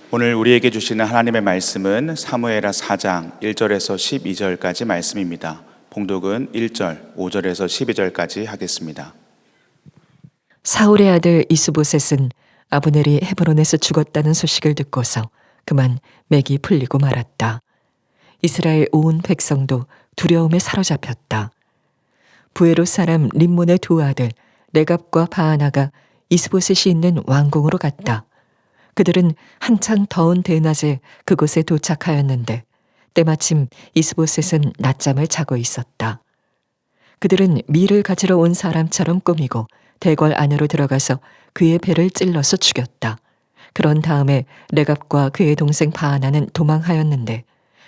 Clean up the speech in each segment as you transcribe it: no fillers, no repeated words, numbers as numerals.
오늘 우리에게 주시는 하나님의 말씀은 사무엘하 4장 1절에서 12절까지 말씀입니다. 봉독은 1절, 5절에서 12절까지 하겠습니다. 사울의 아들 이스보셋은 아브넬이 헤브론에서 죽었다는 소식을 듣고서 그만 맥이 풀리고 말았다. 이스라엘 온 백성도 두려움에 사로잡혔다. 부에롯 사람 림몬의 두 아들 레갑과 바하나가 이스보셋이 있는 왕궁으로 갔다. 그들은 한창 더운 대낮에 그곳에 도착하였는데 때마침 이스보셋은 낮잠을 자고 있었다. 그들은 밀을 가지러 온 사람처럼 꾸미고 대궐 안으로 들어가서 그의 배를 찔러서 죽였다. 그런 다음에 레갑과 그의 동생 바하나는 도망하였는데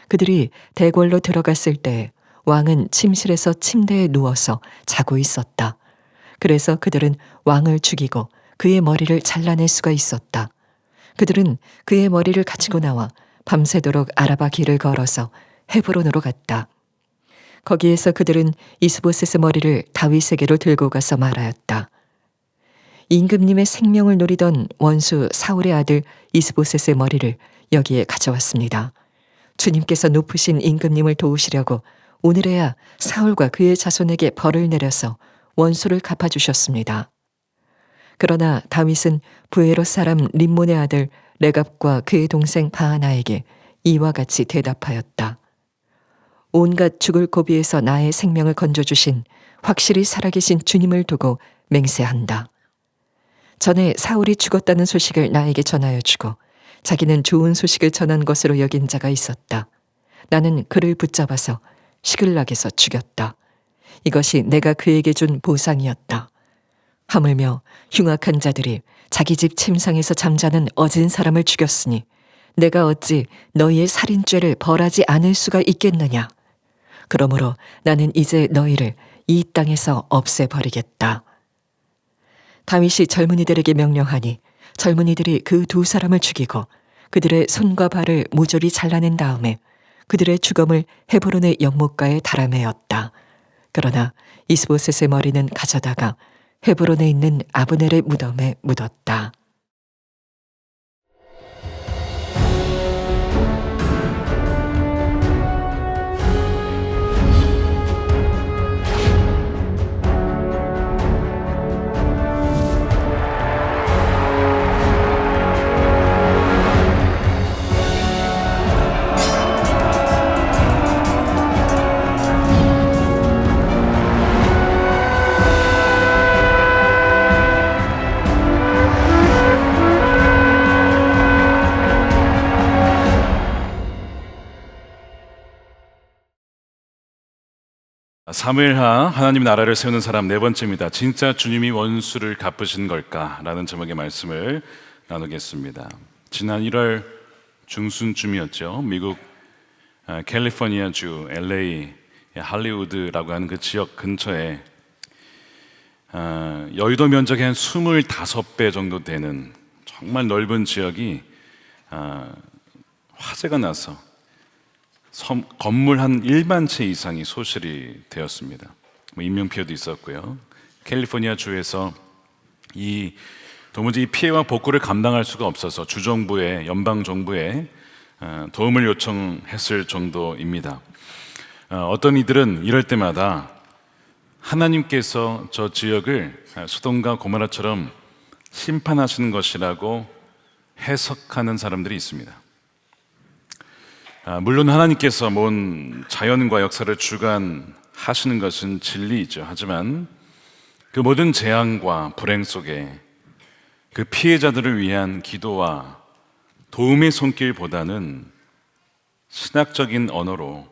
그들이 대궐로 들어갔을 때 왕은 침실에서 침대에 누워서 자고 있었다. 그래서 그들은 왕을 죽이고 그의 머리를 잘라낼 수가 있었다. 그들은 그의 머리를 가지고 나와 밤새도록 아라바 길을 걸어서 헤브론으로 갔다. 거기에서 그들은 이스보셋의 머리를 다윗에게로 들고 가서 말하였다. 임금님의 생명을 노리던 원수 사울의 아들 이스보셋의 머리를 여기에 가져왔습니다. 주님께서 높으신 임금님을 도우시려고 오늘에야 사울과 그의 자손에게 벌을 내려서 원수를 갚아주셨습니다. 그러나 다윗은 부에롯 사람 림몬의 아들 레갑과 그의 동생 바하나에게 이와 같이 대답하였다. 온갖 죽을 고비에서 나의 생명을 건져주신 확실히 살아계신 주님을 두고 맹세한다. 전에 사울이 죽었다는 소식을 나에게 전하여 주고 자기는 좋은 소식을 전한 것으로 여긴 자가 있었다. 나는 그를 붙잡아서 시글락에서 죽였다. 이것이 내가 그에게 준 보상이었다. 하물며 흉악한 자들이 자기 집 침상에서 잠자는 어진 사람을 죽였으니 내가 어찌 너희의 살인죄를 벌하지 않을 수가 있겠느냐. 그러므로 나는 이제 너희를 이 땅에서 없애버리겠다. 다윗이 젊은이들에게 명령하니 젊은이들이 그 두 사람을 죽이고 그들의 손과 발을 모조리 잘라낸 다음에 그들의 주검을 헤브론의 연못가에 달아매었다. 그러나 이스보셋의 머리는 가져다가 헤브론에 있는 아브넬의 무덤에 묻었다. 사무엘하 하나님 나라를 세우는 사람 네 번째입니다. 진짜 주님이 원수를 갚으신 걸까라는 제목의 말씀을 나누겠습니다. 지난 1월 중순쯤이었죠. 미국 캘리포니아주 LA 할리우드라고 하는 그 지역 근처에 여의도 면적의 한 25배 정도 되는 정말 넓은 지역이 화재가 나서 건물 한 1만 채 이상이 소실이 되었습니다. 인명피해도 있었고요. 캘리포니아 주에서 도무지 이 피해와 복구를 감당할 수가 없어서 주정부에 연방 정부에 도움을 요청했을 정도입니다. 어떤 이들은 이럴 때마다 하나님께서 저 지역을 소돔과 고모라처럼 심판하시는 것이라고 해석하는 사람들이 있습니다. 물론 하나님께서 모든 자연과 역사를 주관하시는 것은 진리이죠. 하지만 그 모든 재앙과 불행 속에 그 피해자들을 위한 기도와 도움의 손길보다는 신학적인 언어로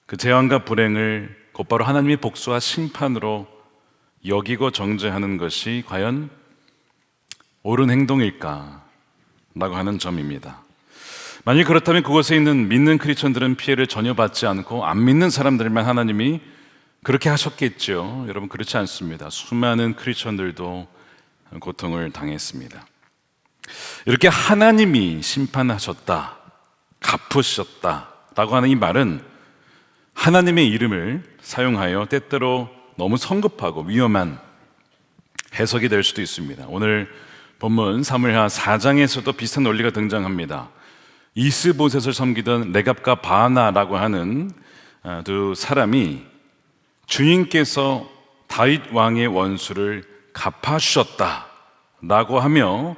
그 재앙과 불행을 곧바로 하나님의 복수와 심판으로 여기고 정죄하는 것이 과연 옳은 행동일까? 라고 하는 점입니다. 만약 그렇다면 그곳에 있는 믿는 크리스천들은 피해를 전혀 받지 않고 안 믿는 사람들만 하나님이 그렇게 하셨겠죠. 여러분, 그렇지 않습니다. 수많은 크리스천들도 고통을 당했습니다. 이렇게 하나님이 심판하셨다, 갚으셨다 라고 하는 이 말은 하나님의 이름을 사용하여 때때로 너무 성급하고 위험한 해석이 될 수도 있습니다. 오늘 본문 사무엘하 4장에서도 비슷한 논리가 등장합니다. 이스보셋을 섬기던 레갑과 바나라고 하는 두 사람이 주님께서 다윗 왕의 원수를 갚아주셨다라고 하며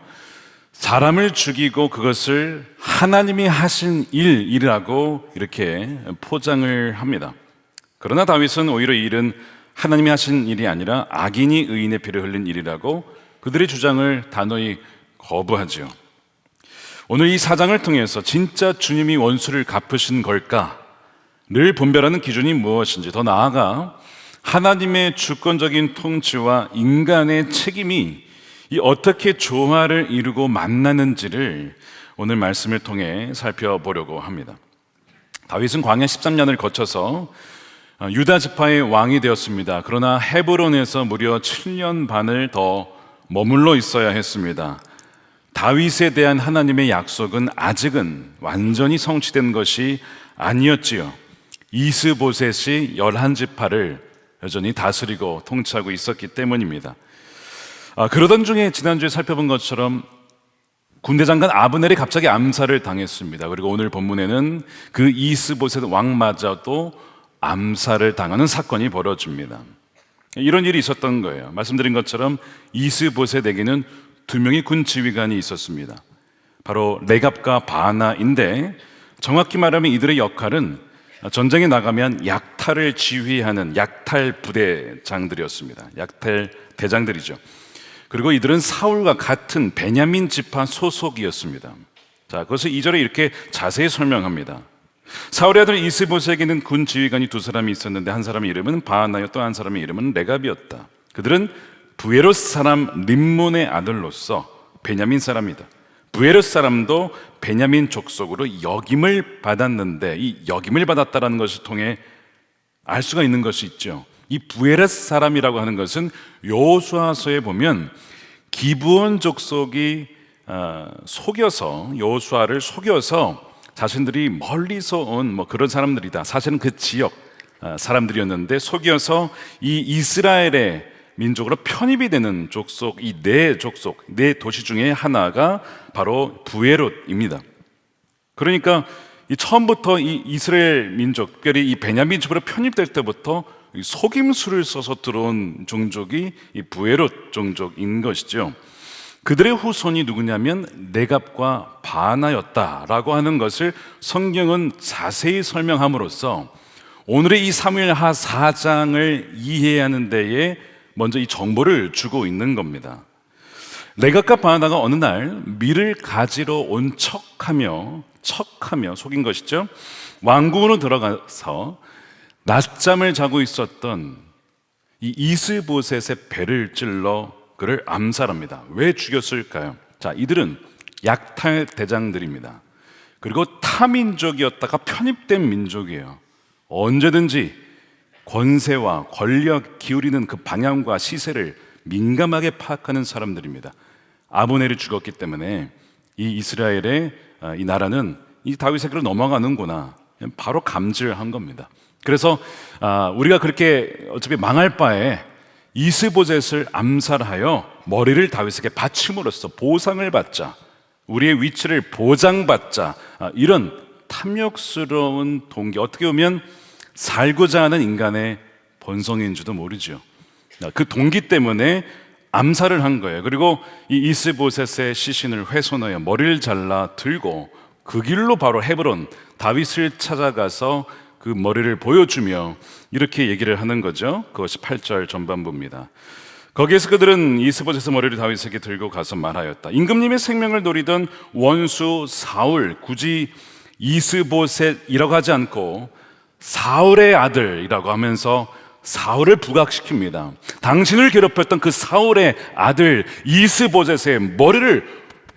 사람을 죽이고 그것을 하나님이 하신 일이라고 이렇게 포장을 합니다. 그러나 다윗은 오히려 이 일은 하나님이 하신 일이 아니라 악인이 의인의 피를 흘린 일이라고 그들의 주장을 단호히 거부하죠. 오늘 이 사장을 통해서 진짜 주님이 원수를 갚으신 걸까를 분별하는 기준이 무엇인지, 더 나아가 하나님의 주권적인 통치와 인간의 책임이 어떻게 조화를 이루고 만나는지를 오늘 말씀을 통해 살펴보려고 합니다. 다윗은 광야 13년을 거쳐서 유다 지파의 왕이 되었습니다. 그러나 헤브론에서 무려 7년 반을 더 머물러 있어야 했습니다. 다윗에 대한 하나님의 약속은 아직은 완전히 성취된 것이 아니었지요. 이스보셋이 11지파를 여전히 다스리고 통치하고 있었기 때문입니다. 그러던 중에 지난주에 살펴본 것처럼 군대 장관 아브넬이 갑자기 암살을 당했습니다. 그리고 오늘 본문에는 그 이스보셋 왕마저도 암살을 당하는 사건이 벌어집니다. 이런 일이 있었던 거예요. 말씀드린 것처럼 이스보셋에게는 두 명의 군 지휘관이 있었습니다. 바로 레갑과 바나인데, 정확히 말하면 이들의 역할은 전쟁에 나가면 약탈을 지휘하는 약탈 부대장들이었습니다. 약탈 대장들이죠. 그리고 이들은 사울과 같은 베냐민 지파 소속이었습니다. 자, 그것을 2절에 이렇게 자세히 설명합니다. 사울의 아들 이스보셋에게는 군 지휘관이 두 사람이 있었는데 한 사람의 이름은 바나요, 또 한 사람의 이름은 레갑이었다. 그들은 부에롯 사람 림몬의 아들로서 베냐민 사람이다. 부에롯 사람도 베냐민 족속으로 역임을 받았는데, 이 역임을 받았다라는 것을 통해 알 수가 있는 것이 있죠. 이 부에롯 사람이라고 하는 것은 여호수아서에 보면 기브온 족속이 속여서, 여호수아를 속여서 자신들이 멀리서 온 그런 사람들이다. 사실은 그 지역 사람들이었는데 속여서 이 이스라엘의 민족으로 편입이 되는 족속, 이 네 족속, 네 도시 중에 하나가 바로 부에롯입니다. 그러니까 처음부터 이 이스라엘 민족, 특별히 이 베냐민 집으로 편입될 때부터 속임수를 써서 들어온 종족이 이 부에롯 종족인 것이죠. 그들의 후손이 누구냐면 레갑과 바나였다라고 하는 것을 성경은 자세히 설명함으로써 오늘의 이 사무엘하 4장을 이해하는 데에 먼저 이 정보를 주고 있는 겁니다. 레갑과 바나가 어느 날 밀을 가지러 온 척하며 속인 것이죠. 왕궁으로 들어가서 낮잠을 자고 있었던 이 이스보셋의 배를 찔러 그를 암살합니다. 왜 죽였을까요? 자, 이들은 약탈 대장들입니다. 그리고 타민족이었다가 편입된 민족이에요. 언제든지 권세와 권력 기울이는 그 방향과 시세를 민감하게 파악하는 사람들입니다. 아브넬이 죽었기 때문에 이 이스라엘의 이 나라는 이 다윗에게로 넘어가는구나, 바로 감지한 겁니다. 그래서 우리가 그렇게 어차피 망할 바에 이스보셋을 암살하여 머리를 다윗에게 바침으로써 보상을 받자, 우리의 위치를 보장받자, 이런 탐욕스러운 동기, 어떻게 보면 살고자 하는 인간의 본성인지도 모르죠. 그 동기 때문에 암살을 한 거예요. 그리고 이 이스보셋의 시신을 훼손하여 머리를 잘라 들고 그 길로 바로 헤브론 다윗을 찾아가서 그 머리를 보여주며 이렇게 얘기를 하는 거죠. 그것이 8절 전반부입니다. 거기에서 그들은 이스보셋의 머리를 다윗에게 들고 가서 말하였다. 임금님의 생명을 노리던 원수 사울, 굳이 이스보셋이라고 하지 않고 사울의 아들이라고 하면서 사울을 부각시킵니다. 당신을 괴롭혔던 그 사울의 아들 이스보셋의 머리를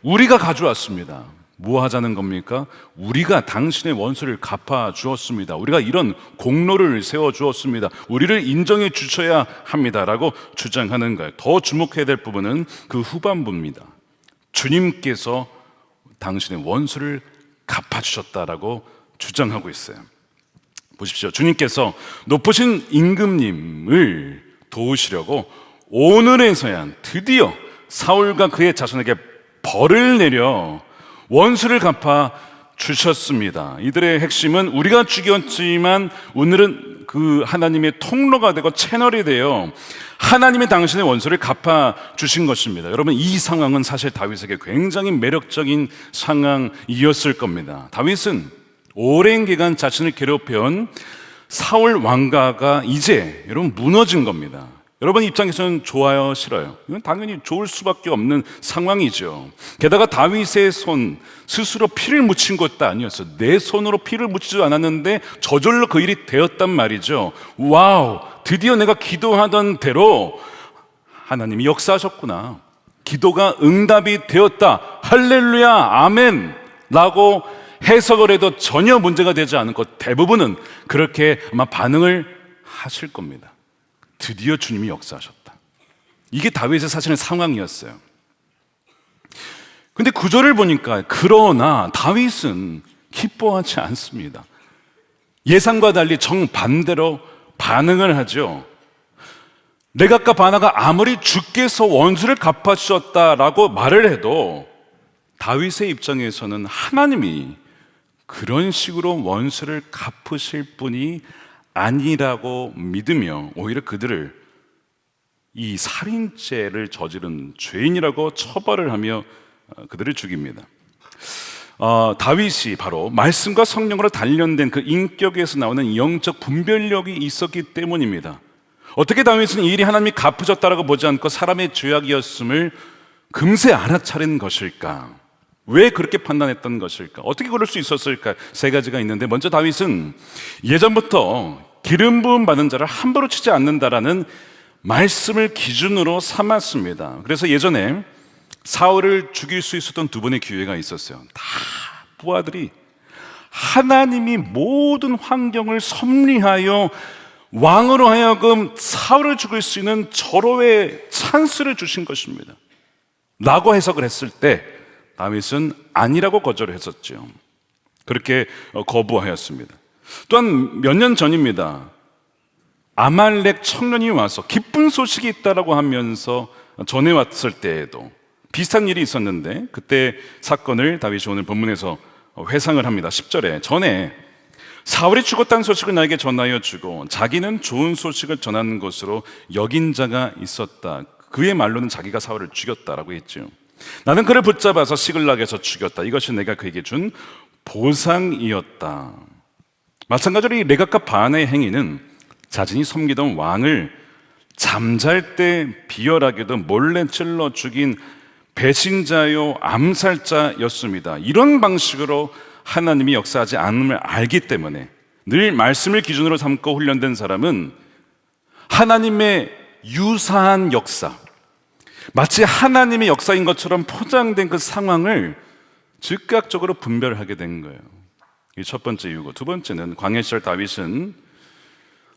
우리가 가져왔습니다. 뭐 하자는 겁니까? 우리가 당신의 원수를 갚아 주었습니다. 우리가 이런 공로를 세워 주었습니다. 우리를 인정해 주셔야 합니다라고 주장하는 거예요. 더 주목해야 될 부분은 그 후반부입니다. 주님께서 당신의 원수를 갚아 주셨다라고 주장하고 있어요. 보십시오. 주님께서 높으신 임금님을 도우시려고 오늘에서야 드디어 사울과 그의 자손에게 벌을 내려 원수를 갚아 주셨습니다. 이들의 핵심은 우리가 죽였지만 오늘은 그 하나님의 통로가 되고 채널이 되어 하나님이 당신의 원수를 갚아 주신 것입니다. 여러분, 이 상황은 사실 다윗에게 굉장히 매력적인 상황이었을 겁니다. 다윗은 오랜 기간 자신을 괴롭혀온 사울 왕가가 이제 여러분 무너진 겁니다. 여러분 입장에서는 좋아요, 싫어요? 이건 당연히 좋을 수밖에 없는 상황이죠. 게다가 다윗의 손 스스로 피를 묻힌 것도 아니었어요. 내 손으로 피를 묻지도 않았는데 저절로 그 일이 되었단 말이죠. 와우, 드디어 내가 기도하던 대로 하나님이 역사하셨구나. 기도가 응답이 되었다. 할렐루야, 아멘 라고 해석을 해도 전혀 문제가 되지 않은 것, 대부분은 그렇게 아마 반응을 하실 겁니다. 드디어 주님이 역사하셨다. 이게 다윗의 사실은 상황이었어요. 근데 구절을 보니까 그러나 다윗은 기뻐하지 않습니다. 예상과 달리 정반대로 반응을 하죠. 레갑과 바나가 아무리 주께서 원수를 갚아주셨다라고 말을 해도 다윗의 입장에서는 하나님이 그런 식으로 원수를 갚으실 분이 아니라고 믿으며 오히려 그들을 이 살인죄를 저지른 죄인이라고 처벌을 하며 그들을 죽입니다. 다윗이 바로 말씀과 성령으로 단련된 그 인격에서 나오는 영적 분별력이 있었기 때문입니다. 어떻게 다윗은 이 일이 하나님이 갚으셨다라고 보지 않고 사람의 죄악이었음을 금세 알아차린 것일까? 왜 그렇게 판단했던 것일까? 어떻게 그럴 수 있었을까? 세 가지가 있는데, 먼저 다윗은 예전부터 기름 부음 받은 자를 함부로 치지 않는다라는 말씀을 기준으로 삼았습니다. 그래서 예전에 사울을 죽일 수 있었던 두 번의 기회가 있었어요. 다 부하들이 하나님이 모든 환경을 섭리하여 왕으로 하여금 사울을 죽일 수 있는 절호의 찬스를 주신 것입니다 라고 해석을 했을 때 다윗은 아니라고 거절을 했었죠. 그렇게 거부하였습니다. 또한 몇 년 전입니다. 아말렉 청년이 와서 기쁜 소식이 있다라고 하면서 전해왔을 때에도 비슷한 일이 있었는데, 그때 사건을 다윗이 오늘 본문에서 회상을 합니다. 10절에 전에 사울이 죽었다는 소식을 나에게 전하여 주고 자기는 좋은 소식을 전하는 것으로 여긴 자가 있었다. 그의 말로는 자기가 사울을 죽였다라고 했죠. 나는 그를 붙잡아서 시글락에서 죽였다. 이것이 내가 그에게 준 보상이었다. 마찬가지로 이 레갑과 바나의 행위는 자신이 섬기던 왕을 잠잘 때 비열하게도 몰래 찔러 죽인 배신자요 암살자였습니다. 이런 방식으로 하나님이 역사하지 않음을 알기 때문에 늘 말씀을 기준으로 삼고 훈련된 사람은 하나님의 유사한 역사, 마치 하나님의 역사인 것처럼 포장된 그 상황을 즉각적으로 분별하게 된 거예요. 이 첫 번째 이유고, 두 번째는 광야 시절 다윗은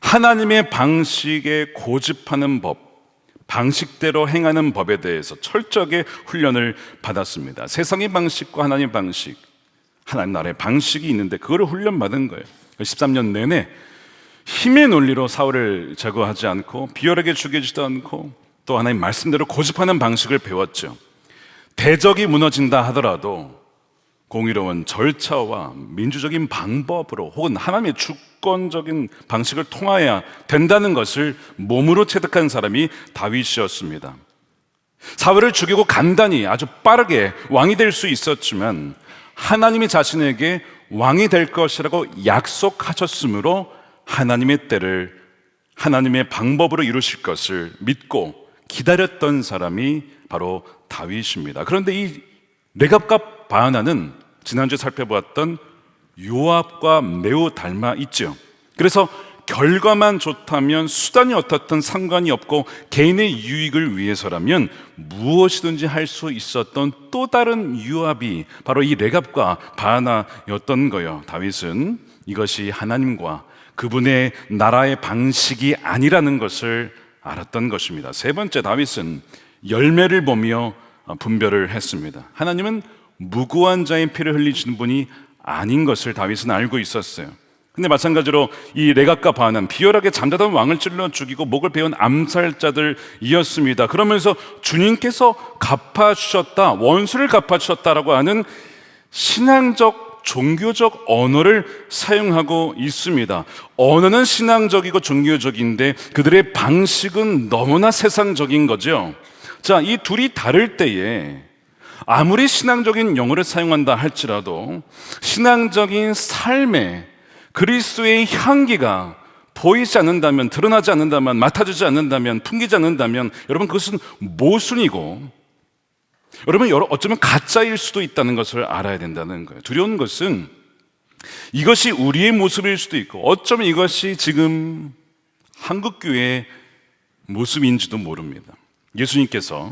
하나님의 방식에 고집하는 법, 방식대로 행하는 법에 대해서 철저하게 훈련을 받았습니다. 세상의 방식과 하나님의 방식, 하나님 나라의 방식이 있는데 그거를 훈련받은 거예요. 13년 내내 힘의 논리로 사울을 제거하지 않고 비열하게 죽이지도 않고 또 하나님 말씀대로 고집하는 방식을 배웠죠. 대적이 무너진다 하더라도 공의로운 절차와 민주적인 방법으로 혹은 하나님의 주권적인 방식을 통하여야 된다는 것을 몸으로 체득한 사람이 다윗이었습니다. 사울을 죽이고 간단히 아주 빠르게 왕이 될 수 있었지만 하나님이 자신에게 왕이 될 것이라고 약속하셨으므로 하나님의 때를 하나님의 방법으로 이루실 것을 믿고 기다렸던 사람이 바로 다윗입니다. 그런데 이 레갑과 바나는 지난주에 살펴보았던 요압과 매우 닮아 있죠. 그래서 결과만 좋다면 수단이 어떻든 상관이 없고 개인의 유익을 위해서라면 무엇이든지 할 수 있었던 또 다른 요압이 바로 이 레갑과 바나였던 거예요. 다윗은 이것이 하나님과 그분의 나라의 방식이 아니라는 것을 알았던 것입니다. 세 번째, 다윗은 열매를 보며 분별을 했습니다. 하나님은 무고한 자의 피를 흘리시는 분이 아닌 것을 다윗은 알고 있었어요. 근데 마찬가지로 이 레갑과 바나는 비열하게 잠자던 왕을 찔러 죽이고 목을 베은 암살자들이었습니다. 그러면서 주님께서 갚아주셨다, 원수를 갚아주셨다라고 하는 신앙적, 종교적 언어를 사용하고 있습니다. 언어는 신앙적이고 종교적인데 그들의 방식은 너무나 세상적인 거죠. 자, 이 둘이 다를 때에 아무리 신앙적인 용어를 사용한다 할지라도 신앙적인 삶에 그리스도의 향기가 보이지 않는다면, 드러나지 않는다면, 맡아주지 않는다면, 풍기지 않는다면 여러분 그것은 모순이고 여러분 어쩌면 가짜일 수도 있다는 것을 알아야 된다는 거예요. 두려운 것은 이것이 우리의 모습일 수도 있고 어쩌면 이것이 지금 한국교회의 모습인지도 모릅니다. 예수님께서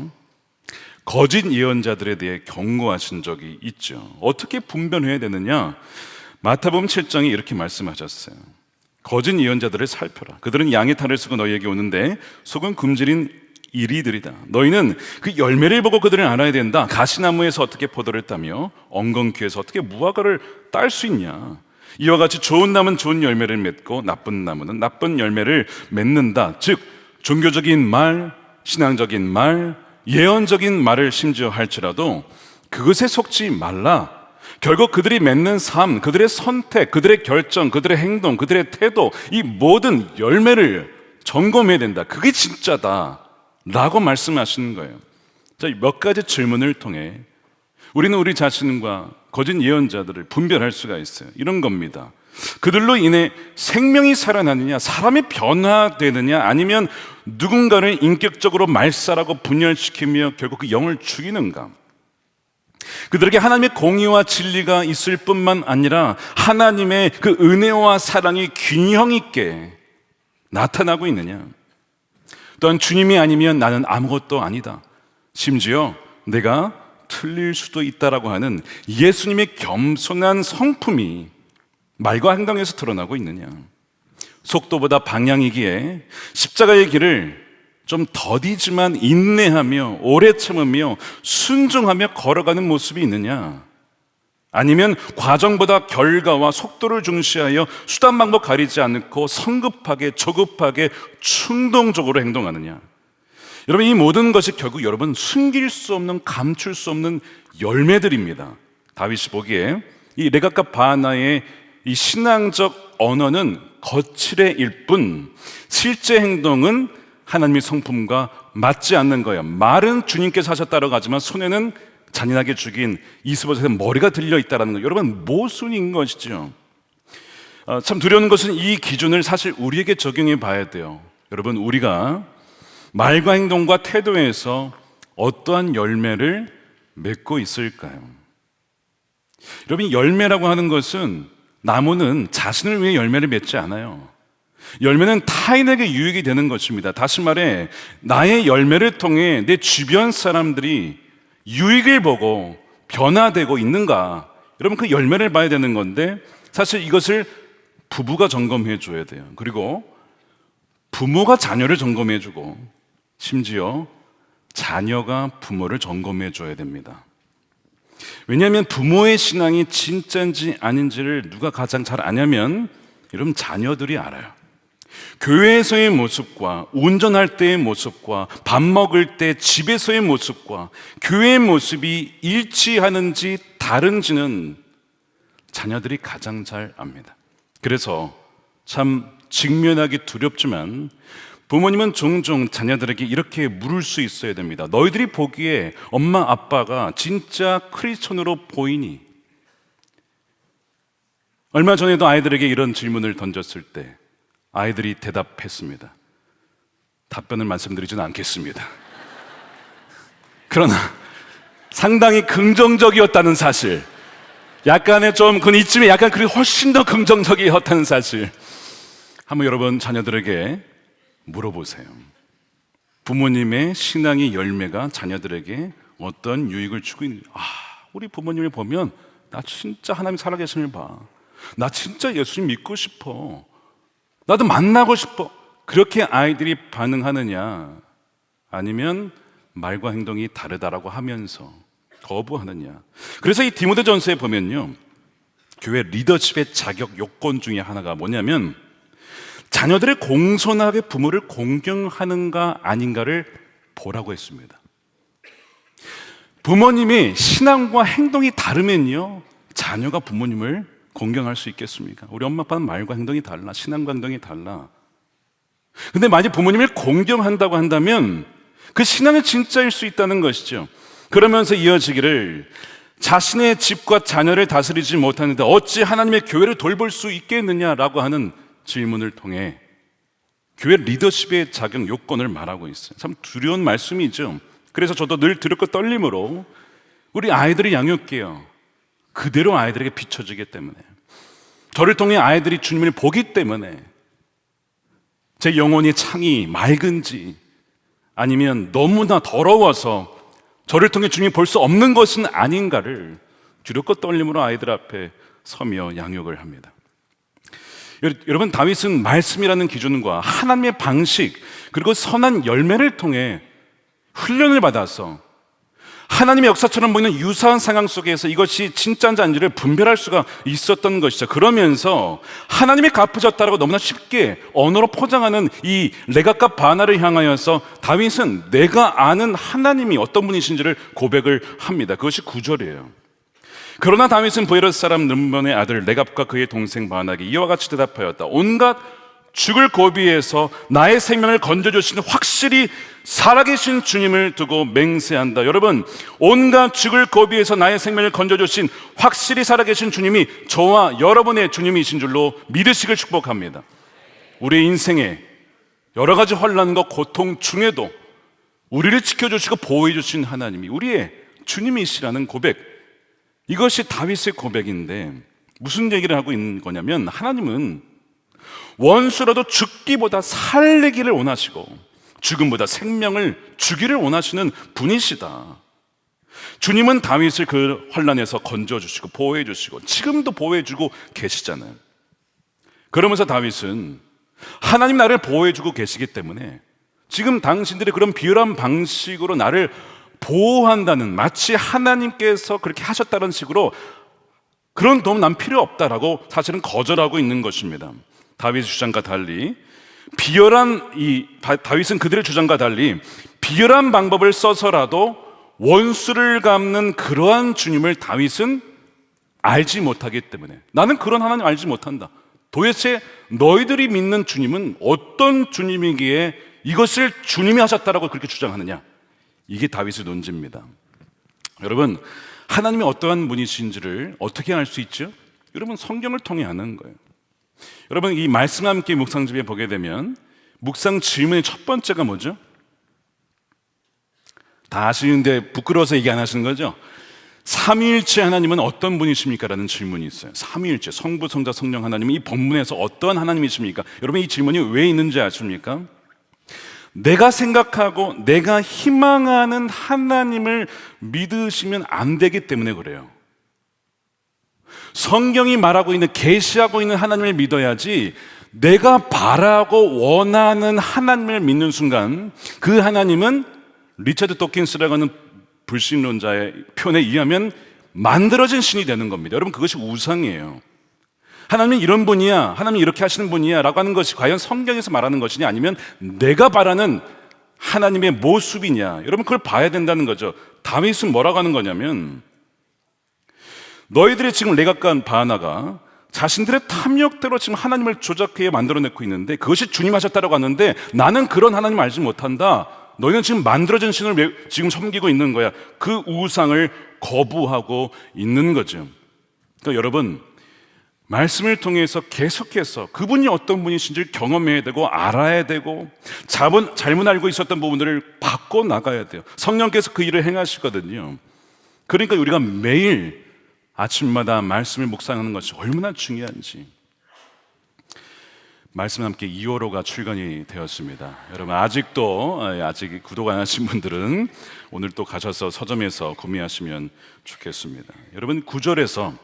거짓 예언자들에 대해 경고하신 적이 있죠. 어떻게 분별해야 되느냐? 마태복음 7장에 이렇게 말씀하셨어요. 거짓 예언자들을 살펴라. 그들은 양의 탈을 쓰고 너희에게 오는데 속은 굶주린 이리들이다. 너희는 그 열매를 보고 그들을 알아야 된다. 가시나무에서 어떻게 포도를 따며 엉겅퀴에서 어떻게 무화과를 딸 수 있냐? 이와 같이 좋은 나무는 좋은 열매를 맺고 나쁜 나무는 나쁜 열매를 맺는다. 즉 종교적인 말, 신앙적인 말, 예언적인 말을 심지어 할지라도 그것에 속지 말라. 결국 그들이 맺는 삶, 그들의 선택, 그들의 결정, 그들의 행동, 그들의 태도, 이 모든 열매를 점검해야 된다. 그게 진짜다 라고 말씀하시는 거예요. 자, 몇 가지 질문을 통해 우리는 우리 자신과 거짓 예언자들을 분별할 수가 있어요. 이런 겁니다. 그들로 인해 생명이 살아나느냐, 사람이 변화되느냐, 아니면 누군가를 인격적으로 말살하고 분열시키며 결국 그 영을 죽이는가. 그들에게 하나님의 공의와 진리가 있을 뿐만 아니라 하나님의 그 은혜와 사랑이 균형 있게 나타나고 있느냐. 또한 주님이 아니면 나는 아무것도 아니다. 심지어 내가 틀릴 수도 있다라고 하는 예수님의 겸손한 성품이 말과 행동에서 드러나고 있느냐. 속도보다 방향이기에 십자가의 길을 좀 더디지만 인내하며 오래 참으며 순종하며 걸어가는 모습이 있느냐, 아니면 과정보다 결과와 속도를 중시하여 수단 방법 가리지 않고 성급하게 조급하게 충동적으로 행동하느냐. 여러분, 이 모든 것이 결국 여러분 숨길 수 없는, 감출 수 없는 열매들입니다. 다윗이 보기에 이 레갑과 바나의 이 신앙적 언어는 거칠애일 뿐 실제 행동은 하나님의 성품과 맞지 않는 거예요. 말은 주님께서 하셨다라고 하지만 손에는 잔인하게 죽인 이스보셋의 머리가 들려 있다는 거, 여러분 모순인 것이죠. 참 두려운 것은 이 기준을 사실 우리에게 적용해 봐야 돼요. 여러분, 우리가 말과 행동과 태도에서 어떠한 열매를 맺고 있을까요? 여러분, 열매라고 하는 것은 나무는 자신을 위해 열매를 맺지 않아요. 열매는 타인에게 유익이 되는 것입니다. 다시 말해 나의 열매를 통해 내 주변 사람들이 유익을 보고 변화되고 있는가, 여러분 그 열매를 봐야 되는 건데, 사실 이것을 부부가 점검해 줘야 돼요. 그리고 부모가 자녀를 점검해 주고 심지어 자녀가 부모를 점검해 줘야 됩니다. 왜냐하면 부모의 신앙이 진짜인지 아닌지를 누가 가장 잘 아냐면 여러분 자녀들이 알아요. 교회에서의 모습과 운전할 때의 모습과 밥 먹을 때 집에서의 모습과 교회의 모습이 일치하는지 다른지는 자녀들이 가장 잘 압니다. 그래서 참 직면하기 두렵지만 부모님은 종종 자녀들에게 이렇게 물을 수 있어야 됩니다. 너희들이 보기에 엄마 아빠가 진짜 크리스천으로 보이니? 얼마 전에도 아이들에게 이런 질문을 던졌을 때 아이들이 대답했습니다. 답변을 말씀드리지는 않겠습니다. 그러나 상당히 긍정적이었다는 사실, 약간의 좀 그 이쯤에 약간 그리 훨씬 더 긍정적이었다는 사실, 한번 여러분 자녀들에게 물어보세요. 부모님의 신앙의 열매가 자녀들에게 어떤 유익을 주고 있는지. 우리 부모님을 보면 나 진짜 하나님 살아계심을 봐. 나 진짜 예수님 믿고 싶어. 나도 만나고 싶어. 그렇게 아이들이 반응하느냐, 아니면 말과 행동이 다르다라고 하면서 거부하느냐. 그래서 이 디모데전서에 보면요, 교회 리더십의 자격 요건 중에 하나가 뭐냐면 자녀들의 공손하게 부모를 공경하는가 아닌가를 보라고 했습니다. 부모님이 신앙과 행동이 다르면요, 자녀가 부모님을 공경할 수 있겠습니까? 우리 엄마 아빠는 말과 행동이 달라, 신앙과 행동이 달라. 근데 만약 부모님을 공경한다고 한다면 그 신앙이 진짜일 수 있다는 것이죠. 그러면서 이어지기를 자신의 집과 자녀를 다스리지 못하는데 어찌 하나님의 교회를 돌볼 수 있겠느냐라고 하는 질문을 통해 교회 리더십의 자격 요건을 말하고 있어요. 참 두려운 말씀이죠. 그래서 저도 늘 두렵고 떨림으로 우리 아이들을 양육해요. 그대로 아이들에게 비춰지기 때문에, 저를 통해 아이들이 주님을 보기 때문에 제 영혼의 창이 맑은지 아니면 너무나 더러워서 저를 통해 주님이 볼 수 없는 것은 아닌가를 두렵고 떨림으로 아이들 앞에 서며 양육을 합니다. 여러분, 다윗은 말씀이라는 기준과 하나님의 방식 그리고 선한 열매를 통해 훈련을 받아서 하나님의 역사처럼 보이는 유사한 상황 속에서 이것이 진짜인지 아닌지를 분별할 수가 있었던 것이죠. 그러면서 하나님이 갚으셨다라고 너무나 쉽게 언어로 포장하는 이 레갑과 바나를 향하여서 다윗은 내가 아는 하나님이 어떤 분이신지를 고백을 합니다. 그것이 9절이에요. 그러나 다윗은 브에로스 사람 르몬의 아들 레갑과 그의 동생 바나에게 이와 같이 대답하였다. 온갖 죽을 고비에서 나의 생명을 건져주신 확실히 살아계신 주님을 두고 맹세한다. 여러분, 온갖 죽을 고비에서 나의 생명을 건져주신 확실히 살아계신 주님이 저와 여러분의 주님이신 줄로 믿으시길 축복합니다. 우리의 인생에 여러 가지 환난과 고통 중에도 우리를 지켜주시고 보호해주신 하나님이 우리의 주님이시라는 고백, 이것이 다윗의 고백인데 무슨 얘기를 하고 있는 거냐면 하나님은 원수라도 죽기보다 살리기를 원하시고 죽음보다 생명을 주기를 원하시는 분이시다. 주님은 다윗을 그 환난에서 건져주시고 보호해주시고 지금도 보호해주고 계시잖아요. 그러면서 다윗은 하나님 나를 보호해주고 계시기 때문에 지금 당신들이 그런 비열한 방식으로 나를 보호한다는, 마치 하나님께서 그렇게 하셨다는 식으로 그런 도움 난 필요 없다라고 사실은 거절하고 있는 것입니다. 다윗의 주장과 달리 다윗은 그들의 주장과 달리 비열한 방법을 써서라도 원수를 갚는 그러한 주님을 다윗은 알지 못하기 때문에, 나는 그런 하나님 알지 못한다. 도대체 너희들이 믿는 주님은 어떤 주님이기에 이것을 주님이 하셨다라고 그렇게 주장하느냐? 이게 다윗의 논지입니다. 여러분, 하나님이 어떠한 분이신지를 어떻게 알 수 있죠? 여러분, 성경을 통해 아는 거예요. 여러분, 이 말씀 함께 묵상집에 보게 되면 묵상 질문의 첫 번째가 뭐죠? 다 아시는데 부끄러워서 얘기 안 하시는 거죠? 삼위일체 하나님은 어떤 분이십니까? 라는 질문이 있어요. 삼위일체, 성부, 성자, 성령 하나님이 이 본문에서 어떠한 하나님이십니까? 여러분, 이 질문이 왜 있는지 아십니까? 내가 생각하고 내가 희망하는 하나님을 믿으시면 안 되기 때문에 그래요. 성경이 말하고 있는, 계시하고 있는 하나님을 믿어야지, 내가 바라고 원하는 하나님을 믿는 순간 그 하나님은 리처드 도킨스라고 하는 불신론자의 표현에 의하면 만들어진 신이 되는 겁니다. 여러분, 그것이 우상이에요. 하나님은 이런 분이야, 하나님이 이렇게 하시는 분이야 라고 하는 것이 과연 성경에서 말하는 것이냐, 아니면 내가 바라는 하나님의 모습이냐, 여러분 그걸 봐야 된다는 거죠. 다윗은 뭐라고 하는 거냐면, 너희들이 지금 레갑과 바나가 자신들의 탐욕대로 지금 하나님을 조작해 만들어내고 있는데 그것이 주님 하셨다라고 하는데 나는 그런 하나님 알지 못한다. 너희는 지금 만들어진 신을 지금 섬기고 있는 거야. 그 우상을 거부하고 있는 거죠. 그러니까 여러분, 말씀을 통해서 계속해서 그분이 어떤 분이신지를 경험해야 되고 알아야 되고 잘못 알고 있었던 부분들을 바꿔나가야 돼요. 성령께서 그 일을 행하시거든요. 그러니까 우리가 매일 아침마다 말씀을 묵상하는 것이 얼마나 중요한지. 말씀 함께 2호로가 출간이 되었습니다. 여러분, 아직 구독 안 하신 분들은 오늘 또 가셔서 서점에서 구매하시면 좋겠습니다. 여러분, 9절에서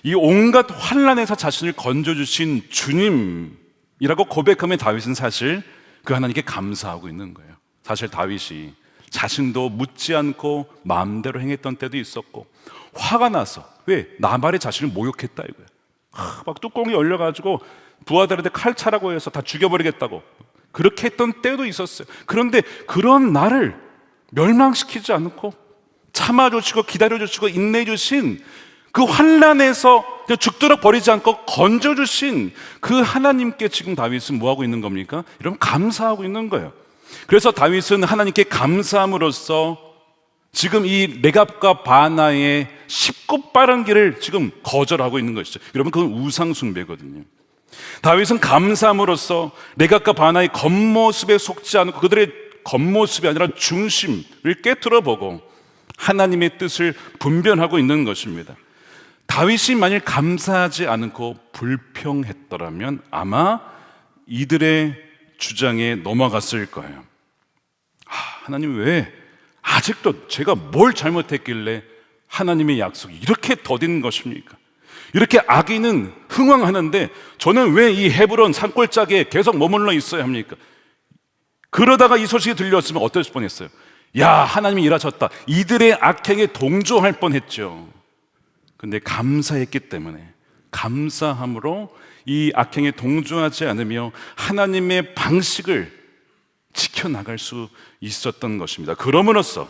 이 온갖 환난에서 자신을 건져주신 주님이라고 고백하면 다윗은 사실 그 하나님께 감사하고 있는 거예요. 사실 다윗이 자신도 묻지 않고 마음대로 행했던 때도 있었고 화가 나서. 왜? 나발의 자신을 모욕했다 이거야. 막 뚜껑이 열려가지고 부하들한테 칼차라고 해서 다 죽여버리겠다고 그렇게 했던 때도 있었어요. 그런데 그런 나를 멸망시키지 않고 참아주시고 기다려주시고 인내해주신 그 환난에서 죽도록 버리지 않고 건져주신 그 하나님께 지금 다윗은 뭐하고 있는 겁니까? 여러분, 감사하고 있는 거예요. 그래서 다윗은 하나님께 감사함으로써 지금 이 레갑과 바나의 쉽고 빠른 길을 지금 거절하고 있는 것이죠. 여러분, 그건 우상 숭배거든요. 다윗은 감사함으로써 레갑과 바나의 겉모습에 속지 않고 그들의 겉모습이 아니라 중심을 깨트려 보고 하나님의 뜻을 분별하고 있는 것입니다. 다윗이 만일 감사하지 않고 불평했더라면 아마 이들의 주장에 넘어갔을 거예요. 하나님 왜 아직도 제가 뭘 잘못했길래 하나님의 약속이 이렇게 더딘 것입니까? 이렇게 악인은 흥왕하는데 저는 왜 이 헤브론 산골짜기에 계속 머물러 있어야 합니까? 그러다가 이 소식이 들렸으면 어떨 뻔했어요? 야, 하나님이 일하셨다. 이들의 악행에 동조할 뻔했죠. 근데 감사했기 때문에, 감사함으로 이 악행에 동조하지 않으며 하나님의 방식을 지켜나갈 수 있었던 것입니다. 그럼으로써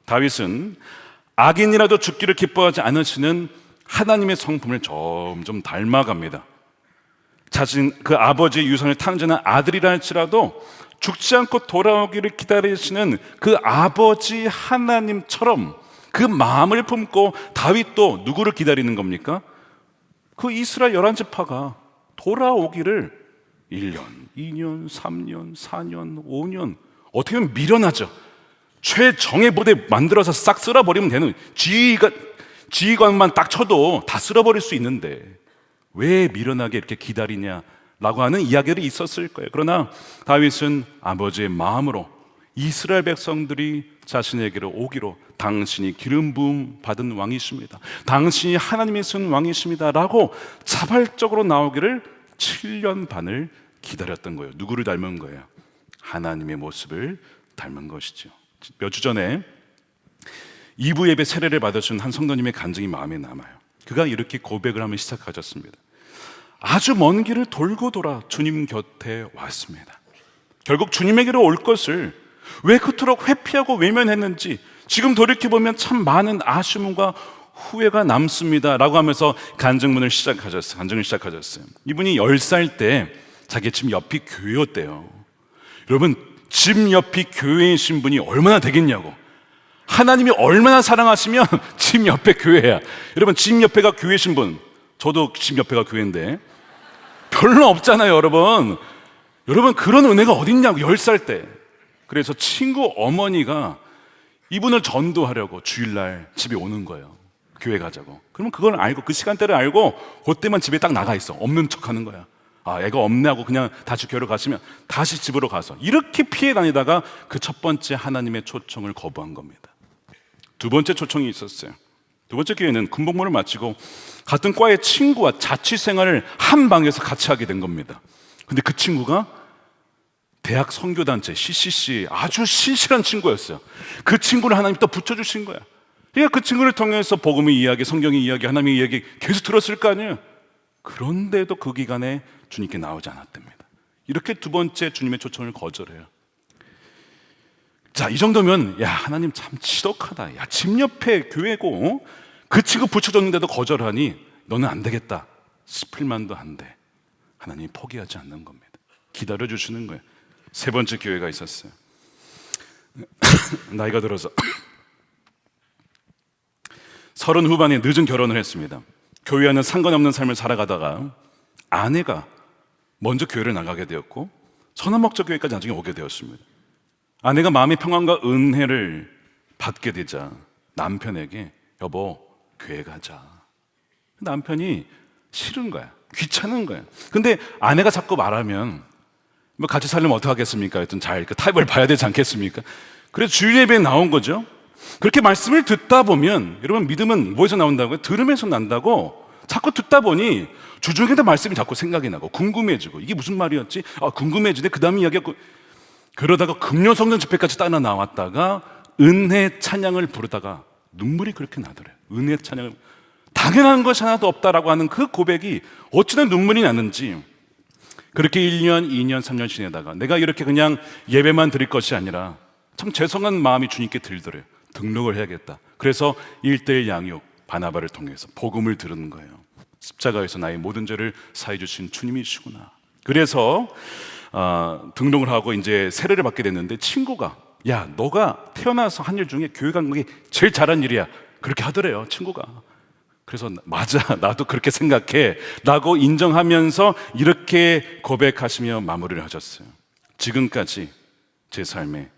다윗은 악인이라도 죽기를 기뻐하지 않으시는 하나님의 성품을 점점 닮아갑니다. 자신 그 아버지의 유산을 탕진한 아들이라 할지라도 죽지 않고 돌아오기를 기다리시는 그 아버지 하나님처럼 그 마음을 품고 다윗도 누구를 기다리는 겁니까? 그 이스라엘 11지파가 돌아오기를 1년, 2년, 3년, 4년, 5년 어떻게 보면 미련하죠. 최정예 부대 만들어서 싹 쓸어버리면 되는, 지휘관만 딱 쳐도 다 쓸어버릴 수 있는데 왜 미련하게 이렇게 기다리냐라고 하는 이야기들이 있었을 거예요. 그러나 다윗은 아버지의 마음으로 이스라엘 백성들이 자신에게로 오기로 당신이 기름 부음 받은 왕이십니다, 당신이 하나님의 쓴 왕이십니다 라고 자발적으로 나오기를 7년 반을 기다렸던 거예요. 누구를 닮은 거예요? 하나님의 모습을 닮은 것이죠. 몇 주 전에 2부 예배 세례를 받으신 한 성도님의 간증이 마음에 남아요. 그가 이렇게 고백을 하며 시작하셨습니다. 아주 먼 길을 돌고 돌아 주님 곁에 왔습니다. 결국 주님에게로 올 것을 왜 그토록 회피하고 외면했는지 지금 돌이켜보면 참 많은 아쉬움과 후회가 남습니다 라고 하면서 간증을 시작하셨어요. 이분이 10살 때 자기 집 옆이 교회였대요. 여러분, 집 옆이 교회이신 분이 얼마나 되겠냐고. 하나님이 얼마나 사랑하시면 집 옆에 교회야. 여러분, 집 옆에가 교회신 분, 저도 집 옆에가 교회인데 별로 없잖아요. 여러분 그런 은혜가 어딨냐고. 10살 때. 그래서 친구 어머니가 이분을 전도하려고 주일날 집에 오는 거예요. 교회 가자고. 그러면 그걸 알고, 그 시간대를 알고 그때만 집에 딱 나가 있어. 없는 척 하는 거야. 애가 없네 하고 그냥 다시 교회로 가시면 다시 집으로 가서 이렇게 피해 다니다가 그 첫 번째 하나님의 초청을 거부한 겁니다. 두 번째 초청이 있었어요. 두 번째 기회는 군복무를 마치고 같은 과의 친구와 자취 생활을 한 방에서 같이 하게 된 겁니다. 근데 그 친구가 대학 선교단체 CCC 아주 신실한 친구였어요. 그 친구를 하나님이 또 붙여주신 거야. 그러니까 그 친구를 통해서 복음의 이야기, 성경의 이야기, 하나님의 이야기 계속 들었을 거 아니에요. 그런데도 그 기간에 주님께 나오지 않았답니다. 이렇게 두 번째 주님의 초청을 거절해요. 자, 이 정도면 야, 하나님 참 지독하다. 야, 집 옆에 교회고 그 친구 붙여줬는데도 거절하니 너는 안 되겠다 싶을 만도 한데 하나님이 포기하지 않는 겁니다. 기다려주시는 거예요. 세 번째 기회가 있었어요. 나이가 들어서 30 후반에 늦은 결혼을 했습니다. 교회와는 상관없는 삶을 살아가다가 아내가 먼저 교회를 나가게 되었고 선한목적 교회까지 나중에 오게 되었습니다. 아내가 마음의 평안과 은혜를 받게 되자 남편에게 여보 교회 가자. 남편이 싫은 거야. 귀찮은 거야. 근데 아내가 자꾸 말하면 뭐 같이 살려면 어떡하겠습니까? 하여튼 잘 그 타입을 봐야 되지 않겠습니까? 그래서 주일 예배에 나온 거죠. 그렇게 말씀을 듣다 보면 여러분, 믿음은 뭐에서 나온다고요? 들음에서 난다고. 자꾸 듣다 보니 주중에도 말씀이 자꾸 생각이 나고 궁금해지고 이게 무슨 말이었지? 궁금해지네. 그 다음 이야기가 그러다가 금요 성전 집회까지 따라 나왔다가 은혜 찬양을 부르다가 눈물이 그렇게 나더래요. 은혜 찬양을 당연한 것이 하나도 없다라고 하는 그 고백이 어찌나 눈물이 나는지, 그렇게 1년, 2년, 3년 지내다가 내가 이렇게 그냥 예배만 드릴 것이 아니라 참 죄송한 마음이 주님께 들더래요. 등록을 해야겠다. 그래서 1:1 양육 바나바를 통해서 복음을 들은 거예요. 십자가에서 나의 모든 죄를 사해 주신 주님이시구나. 그래서 등록을 하고 이제 세례를 받게 됐는데, 친구가 야, 너가 태어나서 한 일 중에 교회 간 게 제일 잘한 일이야, 그렇게 하더래요, 친구가. 그래서 맞아, 나도 그렇게 생각해 라고 인정하면서 이렇게 고백하시며 마무리를 하셨어요. 지금까지 제 삶에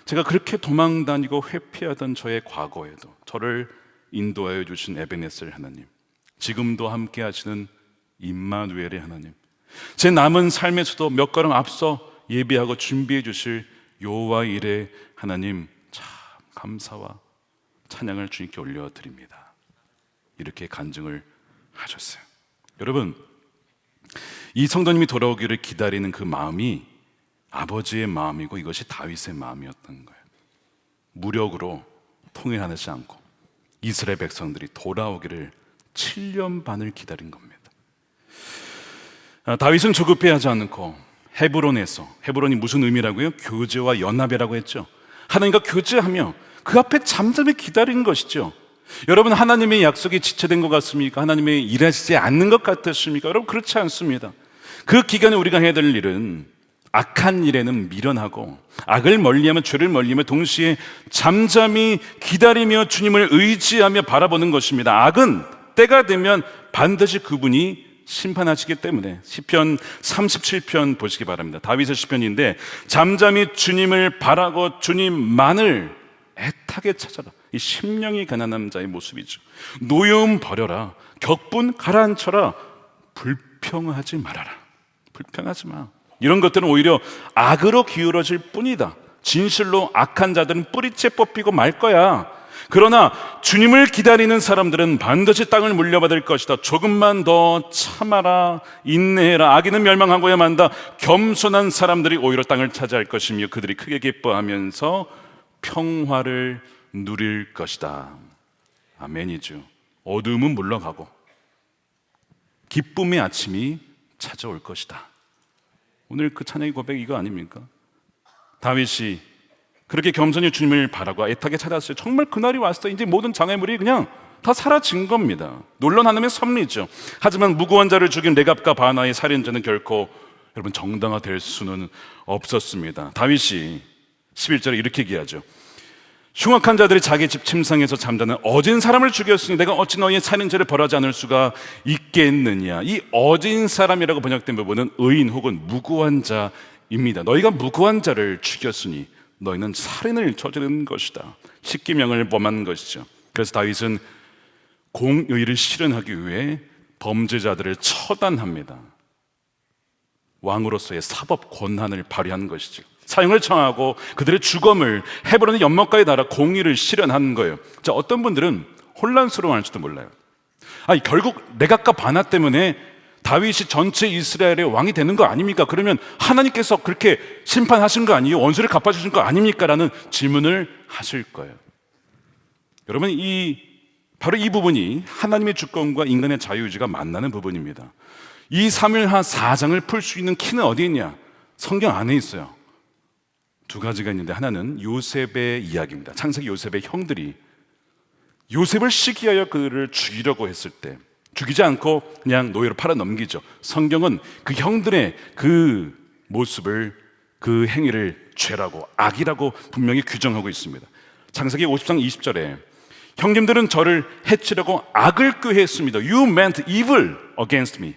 제가 그렇게 도망다니고 회피하던 저의 과거에도 저를 인도하여 주신 에베네셀 하나님, 지금도 함께 하시는 임마누엘의 하나님, 제 남은 삶에서도 몇 걸음 앞서 예비하고 준비해 주실 여호와 일의 하나님, 참 감사와 찬양을 주님께 올려드립니다. 이렇게 간증을 하셨어요. 여러분, 이 성도님이 돌아오기를 기다리는 그 마음이 아버지의 마음이고 이것이 다윗의 마음이었던 거예요. 무력으로 통일하지 않고 이스라엘 백성들이 돌아오기를 7년 반을 기다린 겁니다. 다윗은 조급해하지 않고 헤브론에서, 헤브론이 무슨 의미라고요? 교제와 연합이라고 했죠. 하나님과 교제하며 그 앞에 잠잠히 기다린 것이죠. 여러분, 하나님의 약속이 지체된 것 같습니까? 하나님의 일하시지 않는 것 같으십니까? 여러분, 그렇지 않습니다. 그 기간에 우리가 해야 될 일은 악한 일에는 미련하고 악을 멀리하며 죄를 멀리하며 동시에 잠잠히 기다리며 주님을 의지하며 바라보는 것입니다. 악은 때가 되면 반드시 그분이 심판하시기 때문에 시편 37편 보시기 바랍니다. 다윗의 시편인데, 잠잠히 주님을 바라고 주님만을 애타게 찾아라. 이 심령이 가난한 자의 모습이죠. 노여움 버려라, 격분 가라앉혀라, 불평하지 말아라. 불평하지 마. 이런 것들은 오히려 악으로 기울어질 뿐이다. 진실로 악한 자들은 뿌리채 뽑히고 말 거야. 그러나 주님을 기다리는 사람들은 반드시 땅을 물려받을 것이다. 조금만 더 참아라, 인내해라. 악인은 멸망하고야 만다. 겸손한 사람들이 오히려 땅을 차지할 것이며 그들이 크게 기뻐하면서 평화를 누릴 것이다. 아멘이죠. 어두움은 물러가고 기쁨의 아침이 찾아올 것이다. 오늘 그 찬양의 고백이 이거 아닙니까? 다윗이 그렇게 겸손히 주님을 바라고 애타게 찾았어요. 정말 그날이 왔어요. 이제 모든 장애물이 그냥 다 사라진 겁니다. 놀란 하나님의 섭리죠. 하지만 무고한 자를 죽인 레갑과 바나의 살인자는 결코 여러분 정당화될 수는 없었습니다. 다윗이 11절에 이렇게 얘기하죠. 흉악한 자들이 자기 집 침상에서 잠자는 어진 사람을 죽였으니 내가 어찌 너희의 살인죄를 벌하지 않을 수가 있겠느냐. 이 어진 사람이라고 번역된 부분은 의인 혹은 무고한 자입니다. 너희가 무고한 자를 죽였으니 너희는 살인을 저지른 것이다. 십기명을 범한 것이죠. 그래서 다윗은 공의를 실현하기 위해 범죄자들을 처단합니다. 왕으로서의 사법 권한을 발휘한 것이죠. 사형을 청하고 그들의 주검을 헤브론의 연못가에 달아 공의를 실현한 거예요. 자, 어떤 분들은 혼란스러워할지도 몰라요. 아니, 결국 레갑과 바나 때문에 다윗이 전체 이스라엘의 왕이 되는 거 아닙니까? 그러면 하나님께서 그렇게 심판하신 거 아니에요? 원수를 갚아주신 거 아닙니까? 라는 질문을 하실 거예요. 여러분, 바로 이 부분이 하나님의 주권과 인간의 자유의지가 만나는 부분입니다. 이 사무엘하 4장을 풀 수 있는 키는 어디 있냐? 성경 안에 있어요. 두 가지가 있는데, 하나는 요셉의 이야기입니다. 창세기 요셉의 형들이 요셉을 시기하여 그를 죽이려고 했을 때 죽이지 않고 그냥 노예로 팔아 넘기죠. 성경은 그 형들의 그 모습을, 그 행위를 죄라고, 악이라고 분명히 규정하고 있습니다. 창세기 50장 20절에 형님들은 저를 해치려고 악을 꾀했습니다. You meant evil against me.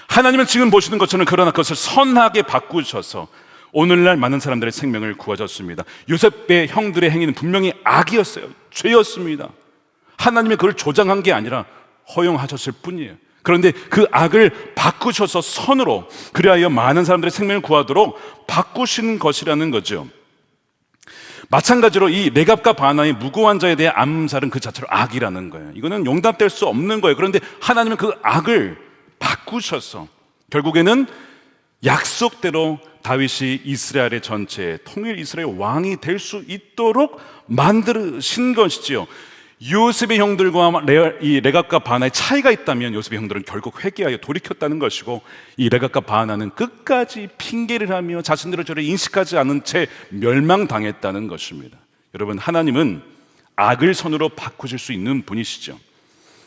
하나님은 지금 보시는 것처럼 그러나 그것을 선하게 바꾸셔서 오늘날 많은 사람들의 생명을 구하셨습니다. 요셉의 형들의 행위는 분명히 악이었어요. 죄였습니다. 하나님이 그걸 조장한 게 아니라 허용하셨을 뿐이에요. 그런데 그 악을 바꾸셔서 선으로, 그리하여 많은 사람들의 생명을 구하도록 바꾸신 것이라는 거죠. 마찬가지로 이 레갑과 바나의 무고한 자에 대해 암살은 그 자체로 악이라는 거예요. 이거는 용납될 수 없는 거예요. 그런데 하나님은 그 악을 바꾸셔서 결국에는 약속대로 다윗이 이스라엘의 전체 통일 이스라엘 왕이 될 수 있도록 만드신 것이지요. 요셉의 형들과 이 레갑과 바나의 차이가 있다면 요셉의 형들은 결국 회개하여 돌이켰다는 것이고, 이 레갑과 바나는 끝까지 핑계를 하며 자신들을 저를 인식하지 않은 채 멸망당했다는 것입니다. 여러분, 하나님은 악을 선으로 바꾸실 수 있는 분이시죠.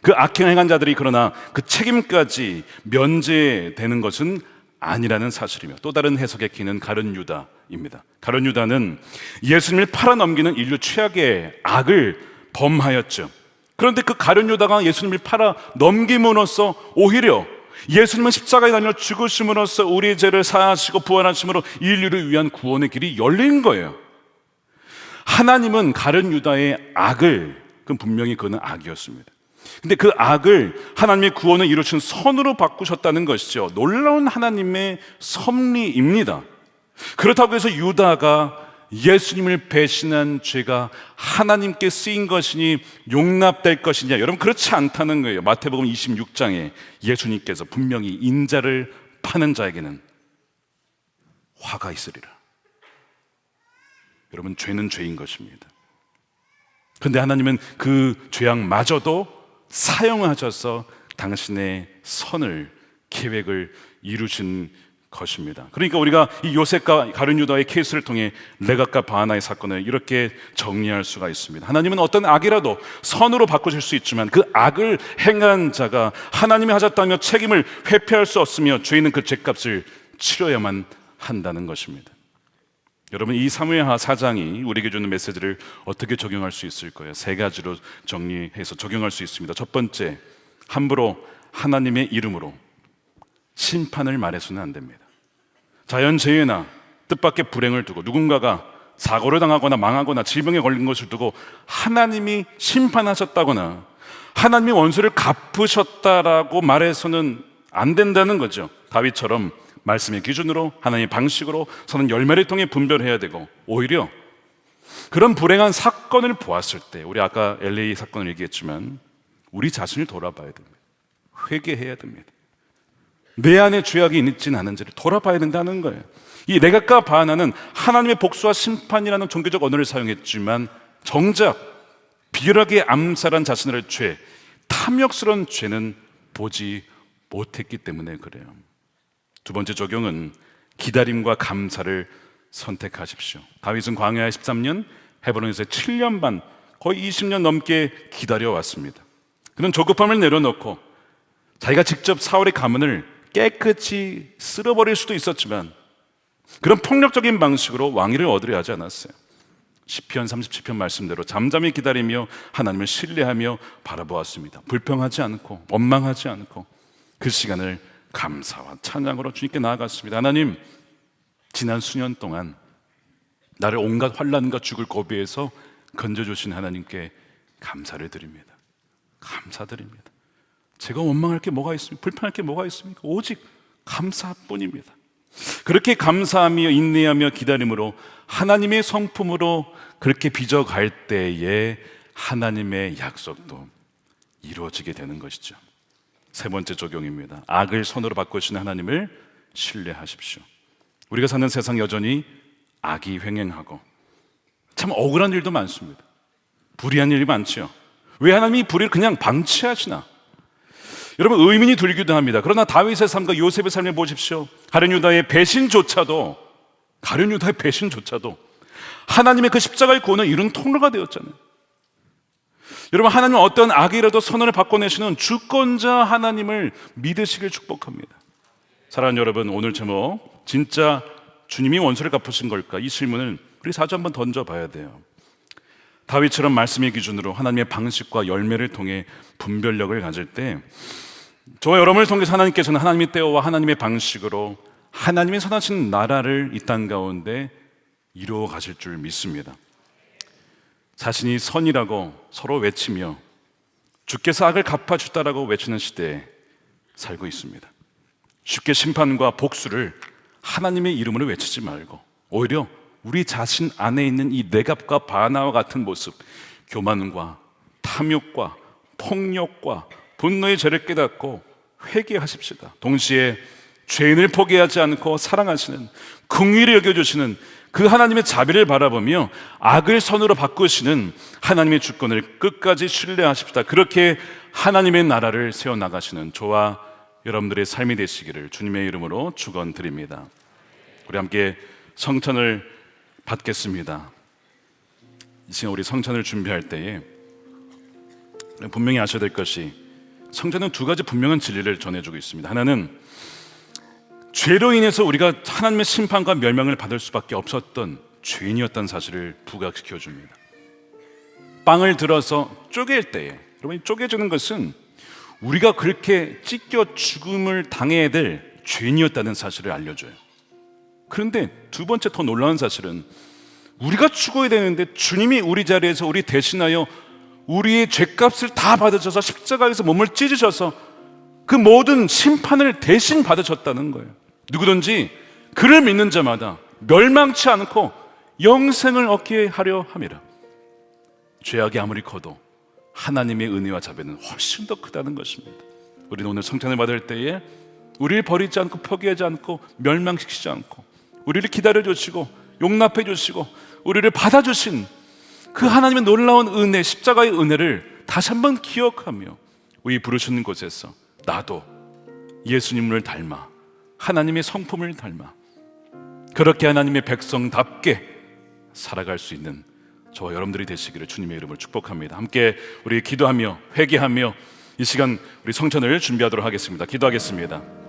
그 악행 행한 자들이 그러나 그 책임까지 면제되는 것은 아니라는 사실이며, 또 다른 해석의 키는 가룟 유다입니다. 가룟 유다는 예수님을 팔아넘기는 인류 최악의 악을 범하였죠. 그런데 그 가룟 유다가 예수님을 팔아넘김으로써 오히려 예수님은 십자가에 달려 죽으심으로써 우리의 죄를 사하시고 부활하심으로 인류를 위한 구원의 길이 열린 거예요. 하나님은 가룟 유다의 악을, 그건 분명히 그는 악이었습니다. 근데 그 악을 하나님의 구원을 이루신 선으로 바꾸셨다는 것이죠. 놀라운 하나님의 섭리입니다. 그렇다고 해서 유다가 예수님을 배신한 죄가 하나님께 쓰인 것이니 용납될 것이냐? 여러분, 그렇지 않다는 거예요. 마태복음 26장에 예수님께서 분명히 인자를 파는 자에게는 화가 있으리라. 여러분, 죄는 죄인 것입니다. 그런데 하나님은 그 죄악마저도 사용하셔서 당신의 선을, 계획을 이루신 것입니다. 그러니까 우리가 이 요셉과 가룟 유다의 케이스를 통해 레갑과 바나의 사건을 이렇게 정리할 수가 있습니다. 하나님은 어떤 악이라도 선으로 바꾸실 수 있지만 그 악을 행한 자가 하나님이 하셨다며 책임을 회피할 수 없으며 죄인은 그 죄값을 치러야만 한다는 것입니다. 여러분, 이 사무엘하 4장이 우리에게 주는 메시지를 어떻게 적용할 수 있을 거예요? 세 가지로 정리해서 적용할 수 있습니다. 첫 번째, 함부로 하나님의 이름으로 심판을 말해서는 안 됩니다. 자연재해나 뜻밖의 불행을 두고 누군가가 사고를 당하거나 망하거나 질병에 걸린 것을 두고 하나님이 심판하셨다거나 하나님이 원수를 갚으셨다라고 말해서는 안 된다는 거죠. 다윗처럼 말씀의 기준으로, 하나님의 방식으로 서는 열매를 통해 분별해야 되고, 오히려 그런 불행한 사건을 보았을 때, 우리 아까 LA 사건을 얘기했지만 우리 자신을 돌아봐야 됩니다. 회개해야 됩니다. 내 안에 죄악이 있지는 않은지를 돌아봐야 된다는 거예요. 이 레갑과 바나는 하나님의 복수와 심판이라는 종교적 언어를 사용했지만 정작 비열하게 암살한 자신의 죄, 탐욕스러운 죄는 보지 못했기 때문에 그래요. 두 번째 적용은 기다림과 감사를 선택하십시오. 다윗은 광야에 13년, 헤브론에서 7년 반, 거의 20년 넘게 기다려왔습니다. 그는 조급함을 내려놓고 자기가 직접 사울의 가문을 깨끗이 쓸어버릴 수도 있었지만 그런 폭력적인 방식으로 왕위를 얻으려 하지 않았어요. 시편 37편 말씀대로 잠잠히 기다리며 하나님을 신뢰하며 바라보았습니다. 불평하지 않고 원망하지 않고 그 시간을 감사와 찬양으로 주님께 나아갔습니다. 하나님, 지난 수년 동안 나를 온갖 환난과 죽을 고비에서 건져주신 하나님께 감사를 드립니다. 감사드립니다. 제가 원망할 게 뭐가 있습니까? 불평할 게 뭐가 있습니까? 오직 감사뿐입니다. 그렇게 감사하며 인내하며 기다림으로 하나님의 성품으로 그렇게 빚어갈 때에 하나님의 약속도 이루어지게 되는 것이죠. 세 번째 적용입니다. 악을 선으로 바꾸시는 하나님을 신뢰하십시오. 우리가 사는 세상 여전히 악이 횡행하고 참 억울한 일도 많습니다. 불의한 일이 많죠. 왜 하나님이 불의를 그냥 방치하시나? 여러분, 의문이 들기도 합니다. 그러나 다윗의 삶과 요셉의 삶을 보십시오. 가룟 유다의 배신조차도 하나님의 그 십자가의 구원을 이룬 통로가 되었잖아요. 여러분, 하나님은 어떤 악이라도 선언을 바꿔내시는 주권자 하나님을 믿으시길 축복합니다. 사랑하는 여러분, 오늘 제목, 진짜 주님이 원수를 갚으신 걸까? 이 질문을 우리 자주 한번 던져봐야 돼요. 다윗처럼 말씀의 기준으로 하나님의 방식과 열매를 통해 분별력을 가질 때 저와 여러분을 통해서 하나님께서는 하나님의 때와 하나님의 방식으로 하나님의 선하신 나라를 이 땅 가운데 이루어 가실 줄 믿습니다. 자신이 선이라고 서로 외치며 주께서 악을 갚아주다라고 외치는 시대에 살고 있습니다. 쉽게 심판과 복수를 하나님의 이름으로 외치지 말고 오히려 우리 자신 안에 있는 이 레갑과 바나와 같은 모습, 교만과 탐욕과 폭력과 분노의 죄를 깨닫고 회개하십시다. 동시에 죄인을 포기하지 않고 사랑하시는, 긍휼히 여겨주시는 그 하나님의 자비를 바라보며 악을 선으로 바꾸시는 하나님의 주권을 끝까지 신뢰하십시다. 그렇게 하나님의 나라를 세워나가시는 저와 여러분들의 삶이 되시기를 주님의 이름으로 축원드립니다. 우리 함께 성찬을 받겠습니다. 이 시간 우리 성찬을 준비할 때에 분명히 아셔야 될 것이, 성찬은 두 가지 분명한 진리를 전해주고 있습니다. 하나는 죄로 인해서 우리가 하나님의 심판과 멸망을 받을 수밖에 없었던 죄인이었다는 사실을 부각시켜 줍니다. 빵을 들어서 쪼갤 때에, 여러분, 쪼개주는 것은 우리가 그렇게 찢겨 죽음을 당해야 될 죄인이었다는 사실을 알려줘요. 그런데 두 번째 더 놀라운 사실은, 우리가 죽어야 되는데 주님이 우리 자리에서 우리 대신하여 우리의 죄값을 다 받으셔서 십자가에서 몸을 찢으셔서 그 모든 심판을 대신 받으셨다는 거예요. 누구든지 그를 믿는 자마다 멸망치 않고 영생을 얻게 하려 함이라. 죄악이 아무리 커도 하나님의 은혜와 자비는 훨씬 더 크다는 것입니다. 우리는 오늘 성찬을 받을 때에 우리를 버리지 않고 포기하지 않고 멸망시키지 않고 우리를 기다려주시고 용납해 주시고 우리를 받아주신 그 하나님의 놀라운 은혜, 십자가의 은혜를 다시 한번 기억하며 우리 부르시는 곳에서 나도 예수님을 닮아 하나님의 성품을 닮아 그렇게 하나님의 백성답게 살아갈 수 있는 저와 여러분들이 되시기를 주님의 이름으로 축복합니다. 함께 우리 기도하며 회개하며 이 시간 우리 성찬을 준비하도록 하겠습니다. 기도하겠습니다.